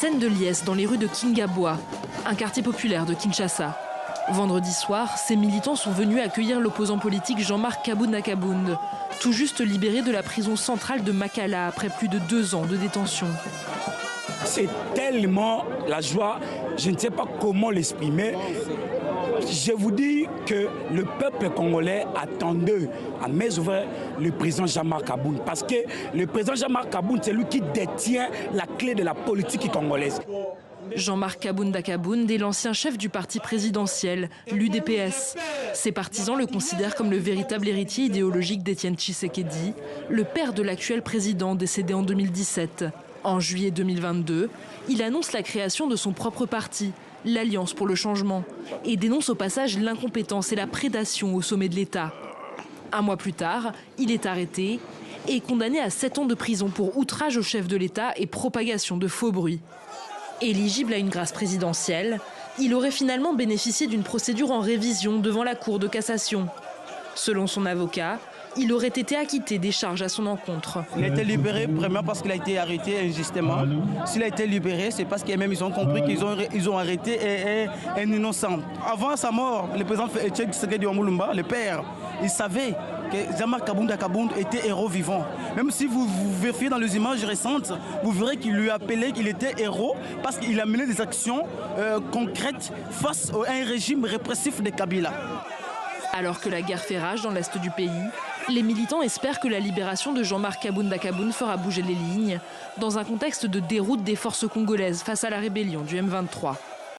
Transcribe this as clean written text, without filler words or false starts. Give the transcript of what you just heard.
scène de liesse dans les rues de Kingabwa, un quartier populaire de Kinshasa. Vendredi soir, ces militants sont venus accueillir l'opposant politique Jean-Marc Kabunda Kabund, tout juste libéré de la prison centrale de Makala après plus de 2 ans de détention. C'est tellement la joie, je ne sais pas comment l'exprimer. Je vous dis que le peuple congolais attendait à mains ouvertes le président Jean-Marc Kabund. Parce que le président Jean-Marc Kabund, c'est lui qui détient la clé de la politique congolaise. Jean-Marc Kabunda Kabund est l'ancien chef du parti présidentiel, l'UDPS. Ses partisans le considèrent comme le véritable héritier idéologique d'Étienne Tshisekedi, le père de l'actuel président décédé en 2017. En juillet 2022, il annonce la création de son propre parti, l'Alliance pour le changement, et dénonce au passage l'incompétence et la prédation au sommet de l'État. 1 mois plus tard, il est arrêté et condamné à 7 ans de prison pour outrage au chef de l'État et propagation de faux bruits. Éligible à une grâce présidentielle, il aurait finalement bénéficié d'une procédure en révision devant la Cour de cassation. Selon son avocat, il aurait été acquitté des charges à son encontre. Il a été libéré premièrement parce qu'il a été arrêté injustement. S'il a été libéré, c'est parce qu'ils ont compris qu'ils ont arrêté un innocent. Avant sa mort, le président Étienne Tshisekedi Omulumba, le père, il savait que Jean-Marc Kabunda Kabund était héros vivant. Même si vous vérifiez dans les images récentes, vous verrez qu'il lui appelait qu'il était héros parce qu'il a mené des actions concrètes face à un régime répressif de Kabila. Alors que la guerre fait rage dans l'est du pays, les militants espèrent que la libération de Jean-Marc Kabunda Kabund fera bouger les lignes, dans un contexte de déroute des forces congolaises face à la rébellion du M23.